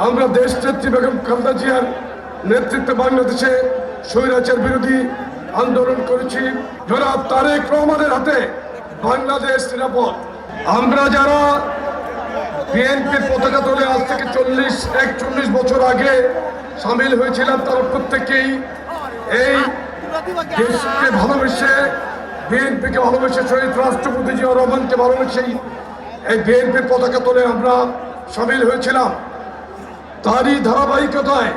আমরা দেশ নেত্রী বেগম খালেদা জিয়ার নেতৃত্বে বাংলাদেশে স্বৈরাচার বিরোধী আন্দোলন করেছি। জনাব তারেক রহমানের হাতে বাংলাদেশ নিরাপদ। আমরা যারা বিএনপির পতাকা তোলে আজ থেকে 41 বছর আগে সামিল হয়েছিলাম, তারা প্রত্যেকেই এই দেশকে ভালোবেসে, বিএনপিকে ভালোবেসে, শহীদ রাষ্ট্রপতি জিয়াউর রহমানকে ভালোবেসেই এই বিএনপির পতাকা তোলে আমরা সামিল হয়েছিলাম। তারই ধারাবাহিকতায়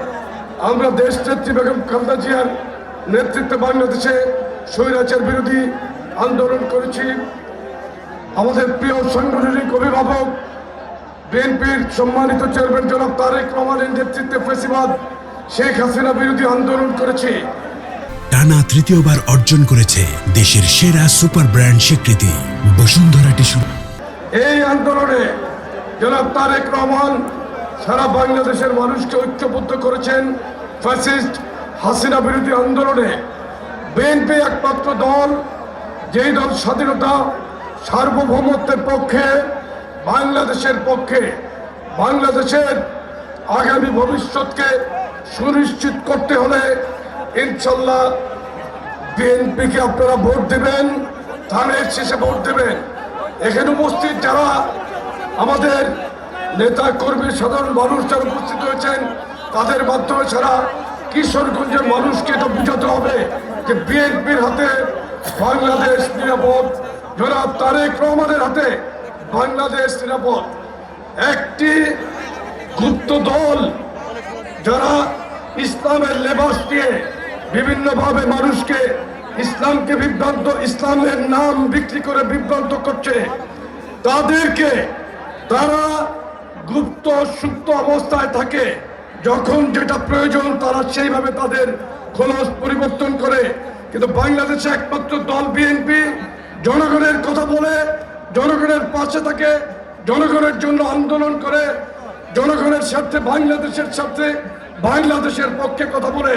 আমরা দেশ নেত্রী বেগম খালেদা জিয়ার নেতৃত্বে বাংলাদেশে স্বৈরাচার বিরোধী আন্দোলন করেছি। আমাদের প্রিয় সাংগঠনিক অভিভাবক বিএনপির সম্মানিত চেয়ারম্যান জনাব তারেক রহমানের নেতৃত্বে ফ্যাসিবাদ শেখ হাসিনা বিরোধী আন্দোলন করেছি। টানা তৃতীয়বার অর্জন করেছে দেশের সেরা সুপার ব্র্যান্ড স্বীকৃতি বসুন্ধরা টিস্যু। এই আন্দোলনে জনাব তারেক রহমান সারা বাংলাদেশের মানুষকে ঐক্যবদ্ধ করেছেন। ফ্যাসিস্ট হাসিনা বিরোধী আন্দোলনে বিএনপি একমাত্র দল, যেই দল স্বাধীনতা সার্বভৌমত্বের পক্ষে, বাংলাদেশের পক্ষে, বাংলাদেশের আগামী ভবিষ্যৎকে সুনিশ্চিত করতে হলে ইনশাল্লাহ বিএনপিকে আপনারা ভোট দেবেন, ধানের শেষে ভোট দেবেন। এখানে উপস্থিত যারা আমাদের নেতা কর্মী, সাধারণ মানুষ যারা উপস্থিত হয়েছেন, তাদের মাধ্যমে সারা কিশোরগঞ্জের মানুষকে তো বুঝাতে হবে যে বিএনপির হাতে বাংলাদেশ নিরাপদ, জনাব তারেক রহমানের হাতে বাংলাদেশ নিরাপদ। একটি গুপ্ত দল যারা ইসলামের লেবাস দিয়ে বিভিন্নভাবে মানুষকে ইসলামকে বিভ্রান্ত, ইসলামের নাম বিক্রি করে বিভ্রান্ত করছে, তারা গুপ্ত সুপ্ত অবস্থায় থাকে। যখন যেটা প্রয়োজন তারা সেইভাবে তাদের খোলস পরিবর্তন করে। কিন্তু বাংলাদেশে একমাত্র দল বিএনপি জনগণের কথা বলে, জনগণের পাশে থাকে, জনগণের জন্য আন্দোলন করে, জনগণের স্বার্থে, বাংলাদেশের স্বার্থে, বাংলাদেশের পক্ষে কথা বলে।